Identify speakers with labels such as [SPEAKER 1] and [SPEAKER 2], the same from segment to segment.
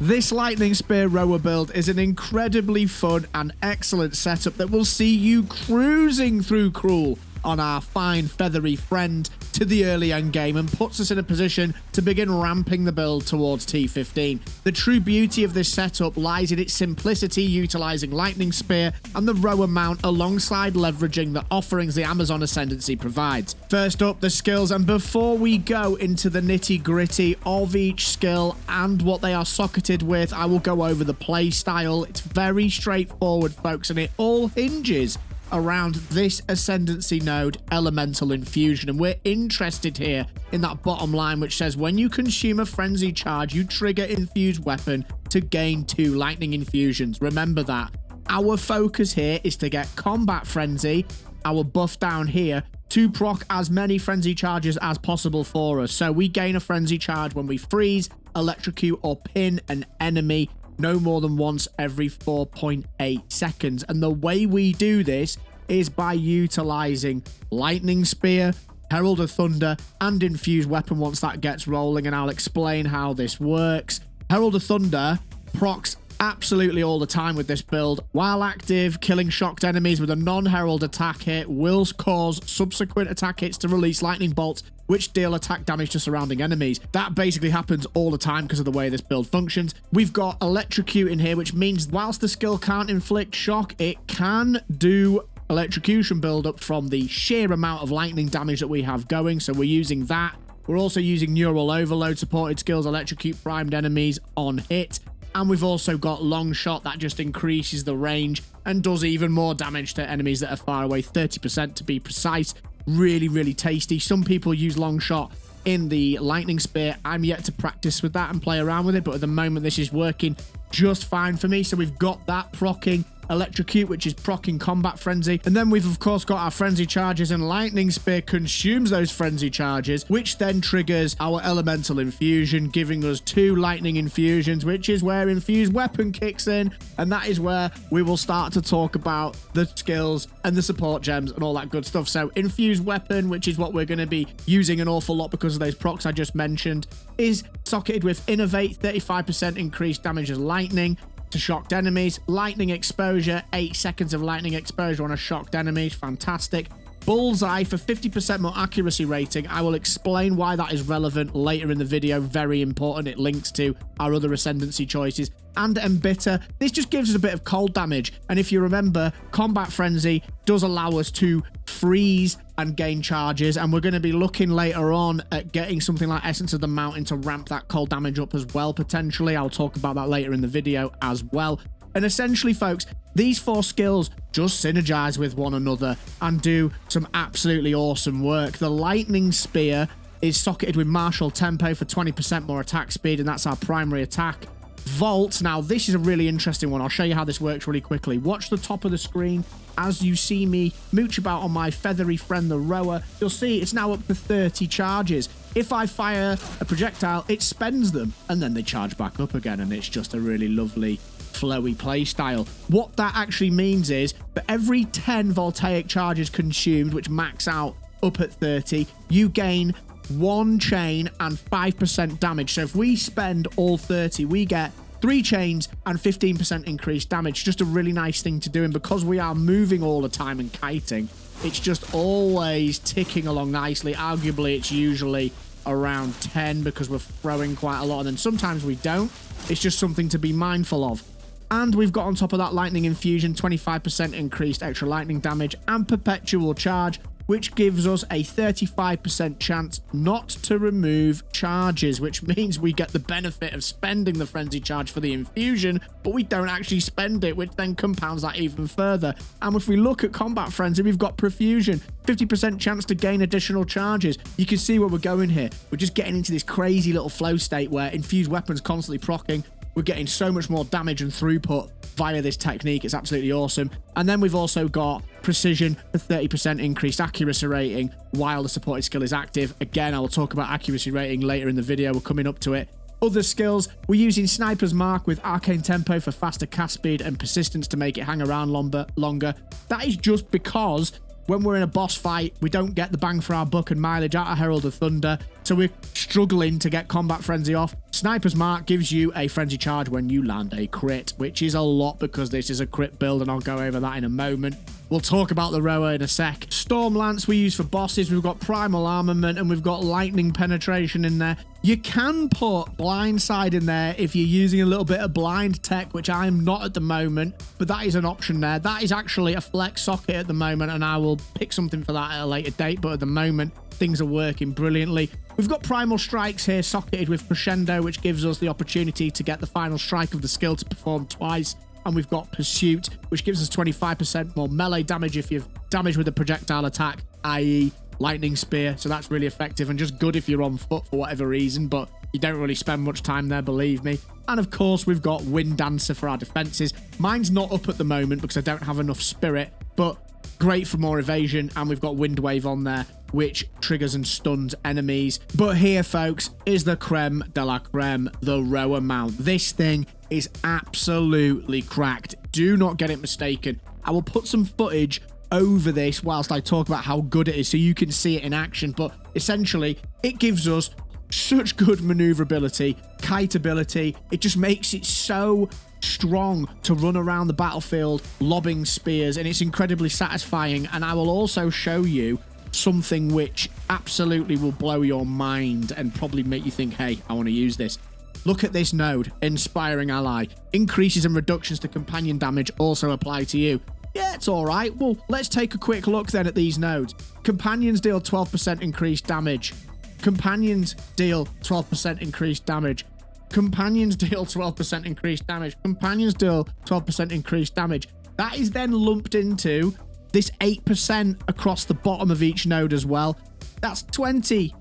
[SPEAKER 1] This Lightning Spear Rhoa build is an incredibly fun and excellent setup that will see you cruising through Cruel on our fine feathery friend to the early endgame and puts us in a position to begin ramping the build towards T15. The true beauty of this setup lies in its simplicity, utilizing Lightning Spear and the Rhoa mount alongside leveraging the offerings the Amazon Ascendancy provides. First up, the skills, and before we go into the nitty-gritty of each skill and what they are socketed with, I will go over the play style. It's very straightforward, folks, and it all hinges around this Ascendancy node, Elemental Infusion. And we're interested here in that bottom line, which says when you consume a Frenzy Charge, you trigger Infused Weapon to gain 2 Lightning Infusions. Remember that. Our focus here is to get Combat Frenzy, our buff down here, to proc as many Frenzy Charges as possible for us. So we gain a Frenzy Charge when we freeze, electrocute, or pin an enemy no more than once every 4.8 seconds. And the way we do this is by utilizing Lightning Spear, Herald of Thunder, and Infused Weapon once that gets rolling, and I'll explain how this works. Herald of Thunder procs absolutely all the time with this build. While active, killing shocked enemies with a non-herald attack hit will cause subsequent attack hits to release lightning bolts, which deal attack damage to surrounding enemies. That basically happens all the time because of the way this build functions. We've got Electrocute in here, which means whilst the skill can't inflict shock, it can do electrocution build-up from the sheer amount of lightning damage that we have going, so we're using that. We're also using Neural Overload supported skills, electrocute primed enemies on hit. And we've also got Long Shot that just increases the range and does even more damage to enemies that are far away, 30% to be precise. Really, really tasty. Some people use Long Shot in the Lightning Spear. I'm yet to practice with that and play around with it, but at the moment this is working just fine for me. So we've got that proccing Electrocute, which is proccing Combat Frenzy. And then we've of course got our Frenzy Charges, and Lightning Spear consumes those Frenzy Charges, which then triggers our Elemental Infusion, giving us 2 Lightning Infusions, which is where Infused Weapon kicks in. And that is where we will start to talk about the skills and the support gems and all that good stuff. So Infused Weapon, which is what we're going to be using an awful lot because of those procs I just mentioned, is socketed with Innovate, 35% increased damage as lightning to shocked enemies. Lightning Exposure, 8 seconds of lightning exposure on a shocked enemy. Fantastic. Bullseye for 50% more accuracy rating. I will explain why that is relevant later in the video. Very important. It links to our other Ascendancy choices. And Embitter. This just gives us a bit of cold damage. And if you remember, Combat Frenzy does allow us to freeze and gain charges. And we're going to be looking later on at getting something like Essence of the Mountain to ramp that cold damage up as well, potentially. I'll talk about that later in the video as well. And essentially, folks, these 4 skills just synergize with one another and do some absolutely awesome work. The Lightning Spear is socketed with Martial Tempo for 20% more attack speed, and that's our primary attack. Vault, now this is a really interesting one. I'll show you how this works really quickly. Watch the top of the screen as you see me mooch about on my feathery friend, the Rhoa. You'll see it's now up to 30 charges. If I fire a projectile, it spends them, and then they charge back up again, and it's just a really lovely flowy play style. What that actually means is for every 10 voltaic charges consumed, which max out up at 30, you gain 1 chain and 5% damage. So if we spend all 30, we get 3 chains and 15% increased damage. Just a really nice thing to do, and because we are moving all the time and kiting, it's just always ticking along nicely. Arguably it's usually around 10 because we're throwing quite a lot, and then sometimes we don't. It's just something to be mindful of. And we've got on top of that Lightning Infusion, 25% increased extra lightning damage and Perpetual Charge, which gives us a 35% chance not to remove charges, which means we get the benefit of spending the Frenzy Charge for the infusion, but we don't actually spend it, which then compounds that even further. And if we look at Combat Frenzy, we've got Profusion, 50% chance to gain additional charges. You can see where we're going here. We're just getting into this crazy little flow state where Infused Weapon's constantly proccing. We're getting so much more damage and throughput via this technique. It's absolutely awesome. And then we've also got Precision for 30% increased accuracy rating while the supported skill is active. Again, I will talk about accuracy rating later in the video. We're coming up to it. Other skills, we're using Sniper's Mark with Arcane Tempo for faster cast speed and persistence to make it hang around longer. That is just because when we're in a boss fight, we don't get the bang for our buck and mileage out of Herald of Thunder. so we're struggling to get combat frenzy off. Sniper's Mark gives you a frenzy charge when you land a crit, which is a lot because this is a crit build, and I'll go over that in a moment. We'll talk about the Rhoa in a sec. Storm Lance we use for bosses. We've got Primal Armament, and we've got Lightning Penetration in there. You can put Blindside in there if you're using a little bit of blind tech, which I'm not at the moment, but that is an option there. That is actually a flex socket at the moment, and I will pick something for that at a later date, but at the moment, things are working brilliantly. We've got Primal Strikes here socketed with Crescendo, which gives us the opportunity to get the final strike of the skill to perform twice. And we've got Pursuit, which gives us 25% more melee damage if you've damaged with a projectile attack, i.e. Lightning Spear. So that's really effective and just good if you're on foot for whatever reason, but you don't really spend much time there, believe me. And of course, we've got Wind Dancer for our defenses. Mine's not up at the moment because I don't have enough spirit, but great for more evasion. And we've got Wind Wave on there, which triggers and stuns enemies. But here, folks, is the creme de la creme, the Rhoa mount. This thing is absolutely cracked. Do not get it mistaken. I will put some footage over this whilst I talk about how good it is so you can see it in action. But essentially, it gives us such good maneuverability, kiteability. It just makes it so strong to run around the battlefield lobbing spears, and it's incredibly satisfying. And I will also show you something which absolutely will blow your mind and probably make you think, hey, I want to use this. Look at this node, Inspiring Ally. Increases and reductions to companion damage also apply to you. Yeah, it's all right. Well, let's take a quick look then at these nodes. Companions deal 12% increased damage. Companions deal 12% increased damage. Companions deal 12% increased damage. Companions deal 12% increased damage. That is then lumped into this 8% across the bottom of each node as well. That's 20,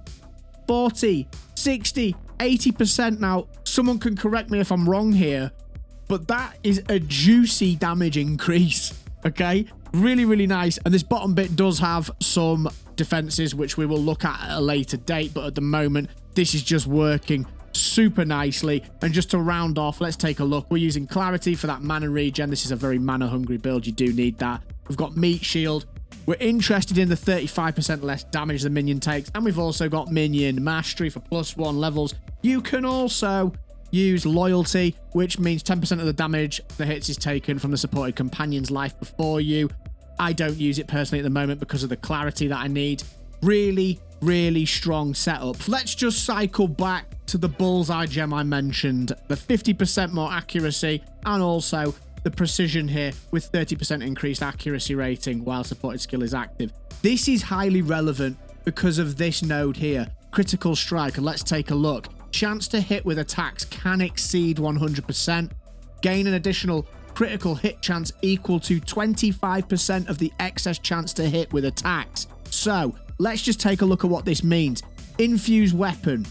[SPEAKER 1] 40, 60, 80%. Now, someone can correct me if I'm wrong here, but that is a juicy damage increase, okay? Really, really nice. And this bottom bit does have some defenses, which we will look at a later date, but at the moment, this is just working super nicely. And just to round off, let's take a look. We're using Clarity for that mana regen. This is a very mana hungry build. You do need that. We've got Meat Shield. We're interested in the 35% less damage the minion takes. And we've also got Minion Mastery for +1 levels. You can also use Loyalty, which means 10% of the damage the hits is taken from the supported companion's life before you. I don't use it personally at the moment because of the clarity that I need. Really, really strong setup. Let's just cycle back to the bullseye gem I mentioned. The 50% more accuracy and also the precision here with 30% increased accuracy rating while supported skill is active. This is highly relevant because of this node here. Critical Strike. And let's take a look. Chance to hit with attacks can exceed 100%. Gain an additional critical hit chance equal to 25% of the excess chance to hit with attacks. So let's just take a look at what this means. Infused Weapon.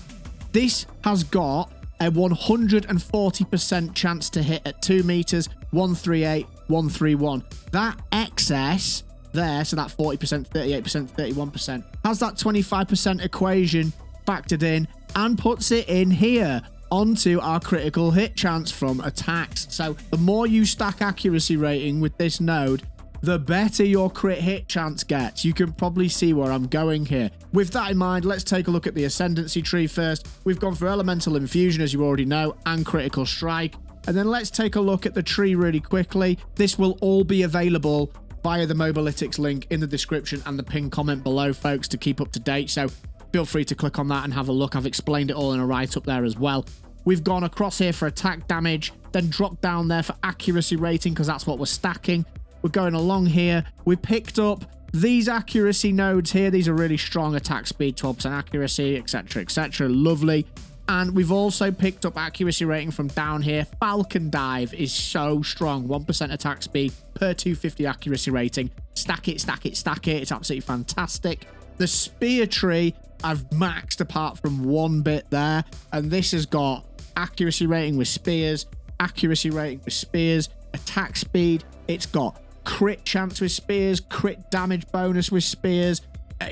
[SPEAKER 1] This has got a 140% chance to hit at 2 meters, 138, 131. That excess there, so that 40%, 38%, 31%, has that 25% equation factored in and puts it in here onto our critical hit chance from attacks. So the more you stack accuracy rating with this node, the better your crit hit chance gets. You can probably see where I'm going here. With that in mind, let's take a look at the Ascendancy tree first. We've gone for Elemental Infusion, as you already know, and Critical Strike. And then let's take a look at the tree really quickly. This will all be available via the Mobalytics link in the description and the pinned comment below, folks, to keep up to date. So feel free to click on that and have a look. I've explained it all in a write-up there as well. We've gone across here for attack damage, then dropped down there for accuracy rating because that's what we're stacking. We're going along here. We picked up these accuracy nodes here. These are really strong. Attack speed, 12% accuracy, etc., etc. Lovely. And we've also picked up accuracy rating from down here. Falcon Dive is so strong. 1% attack speed per 250 accuracy rating. Stack it, stack it, stack it. It's absolutely fantastic. The Spear tree I've maxed apart from one bit there. And this has got accuracy rating with spears, accuracy rating with spears, attack speed. It's got crit chance with spears, crit damage bonus with spears,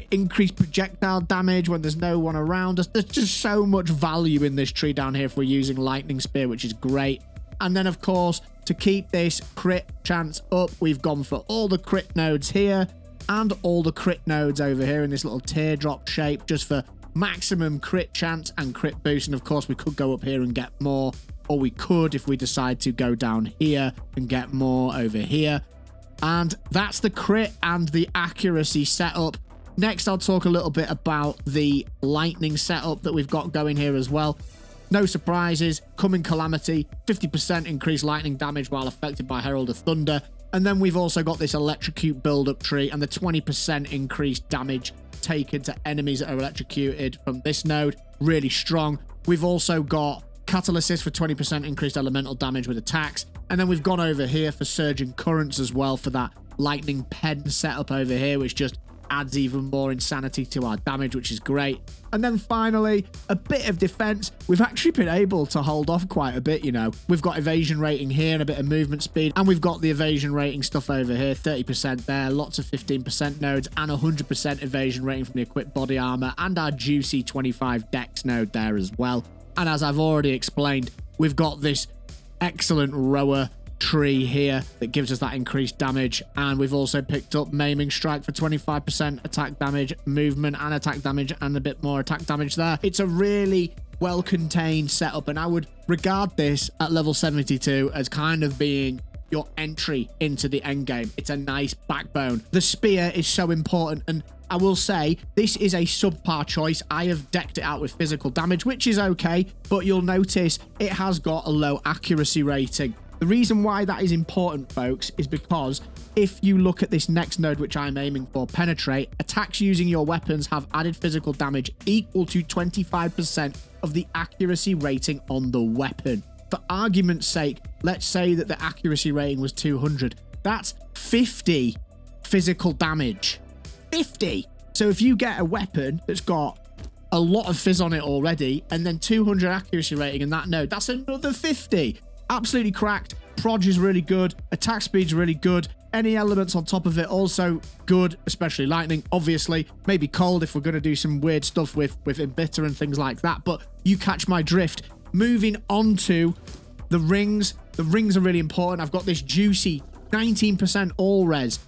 [SPEAKER 1] increased projectile damage when there's no one around us. There's just so much value in this tree down here if we're using Lightning Spear, which is great. And then, of course, to keep this crit chance up, we've gone for all the crit nodes here and all the crit nodes over here in this little teardrop shape, just for maximum crit chance and crit boost. And of course, we could go up here and get more, or we could, if we decide to go down here and get more over here. And that's the crit and the accuracy setup. Next, I'll talk a little bit about the lightning setup that we've got going here as well. No surprises, Coming Calamity, 50% increased lightning damage while affected by Herald of Thunder. And then we've also got this Electrocute build-up tree and the 20% increased damage taken to enemies that are electrocuted from this node. Really strong. We've also got Catalysis for 20% increased elemental damage with attacks. And then we've gone over here for Surging Currents as well for that Lightning Pen setup over here, which just adds even more insanity to our damage, which is great. And then finally, a bit of defense. We've actually been able to hold off quite a bit, you know. We've got evasion rating here and a bit of movement speed, and we've got the evasion rating stuff over here, 30% there, lots of 15% nodes, and 100% evasion rating from the equipped body armor, and our juicy 25 dex node there as well. And as I've already explained, we've got this excellent Rhoa tree here that gives us that increased damage, and we've also picked up Maiming Strike for 25% attack damage, movement and attack damage, and a bit more attack damage there. It's a really well-contained setup, and I would regard this at level 72 as kind of being your entry into the end game. It's a nice backbone. The spear is so important, and I will say this is a subpar choice. I have decked it out with physical damage, which is okay, but you'll notice it has got a low accuracy rating. The reason why that is important, folks, is because if you look at this next node, which I'm aiming for, Penetrate, attacks using your weapons have added physical damage equal to 25% of the accuracy rating on the weapon. For argument's sake, let's say that the accuracy rating was 200. That's 50 physical damage. 50! So if you get a weapon that's got a lot of fizz on it already, and then 200 accuracy rating in that node, that's another 50. Absolutely cracked. Proj is really good. Attack speed's really good. Any elements on top of it also good, especially lightning, obviously. Maybe cold if we're going to do some weird stuff with Embitter and things like that, but you catch my drift. Moving on to the rings. The rings are really important. I've got this juicy 19% all res,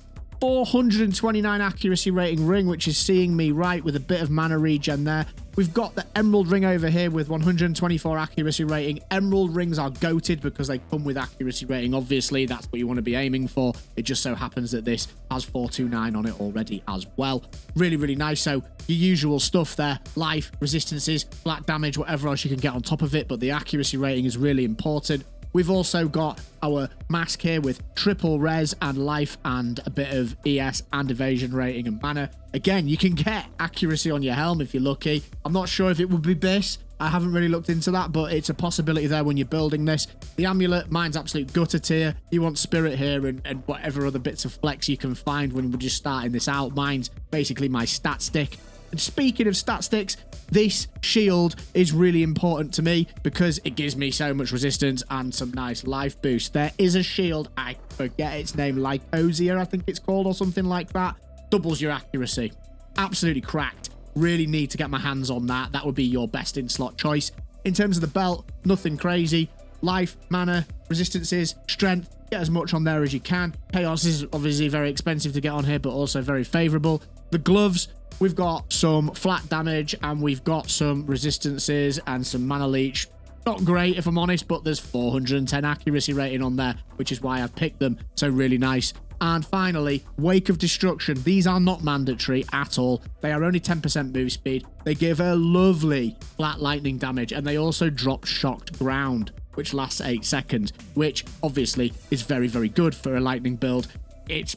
[SPEAKER 1] 429 accuracy rating ring, which is seeing me right with a bit of mana regen there. We've got the emerald ring over here with 124 accuracy rating. Emerald rings are goated because they come with accuracy rating. Obviously, that's what you want to be aiming for. It just so happens that this has 429 on it already as well. Really, really nice. So your usual stuff there, life, resistances, flat damage, whatever else you can get on top of it. But the accuracy rating is really important. We've also got our mask here with triple res and life and a bit of ES and evasion rating and mana. Again, you can get accuracy on your helm if you're lucky. I'm not sure if it would be this. I haven't really looked into that, but it's a possibility there when you're building this. The amulet, mine's absolute gutter tier. You want spirit here and whatever other bits of flex you can find when we're just starting this out. Mine's basically my stat stick. And speaking of stat sticks, this shield is really important to me because it gives me so much resistance and some nice life boost. There is a shield, I forget its name, Lycosia, I think it's called, or something like that. Doubles your accuracy. Absolutely cracked. Really need to get my hands on that. That would be your best in-slot choice. In terms of the belt, nothing crazy. Life, mana, resistances, strength. Get as much on there as you can. Chaos is obviously very expensive to get on here, but also very favorable. The gloves, we've got some flat damage and we've got some resistances and some mana leech. Not great if I'm honest, but there's 410 accuracy rating on there, which is why I've picked them. So really nice. And finally, Wake of Destruction. These are not mandatory at all. They are only 10% move speed. They give a lovely flat lightning damage, and they also drop Shocked Ground, which lasts 8 seconds, which obviously is very, very good for a lightning build. It's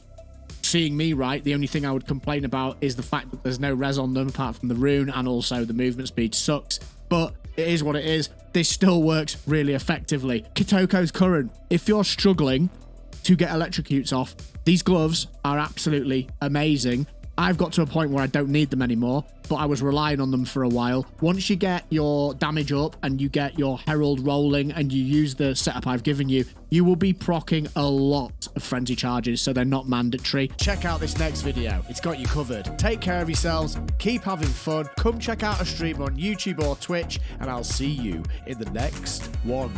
[SPEAKER 1] seeing me right. The only thing I would complain about is the fact that there's no res on them apart from the rune, and also the movement speed sucks. But it is what it is. This still works really effectively. Kitoko's Current. If you're struggling to get electrocutes off, these gloves are absolutely amazing. I've got to a point where I don't need them anymore, but I was relying on them for a while. Once you get your damage up and you get your Herald rolling and you use the setup I've given you, you will be proccing a lot of frenzy charges, so they're not mandatory. Check out this next video. It's got you covered. Take care of yourselves. Keep having fun. Come check out a stream on YouTube or Twitch, and I'll see you in the next one.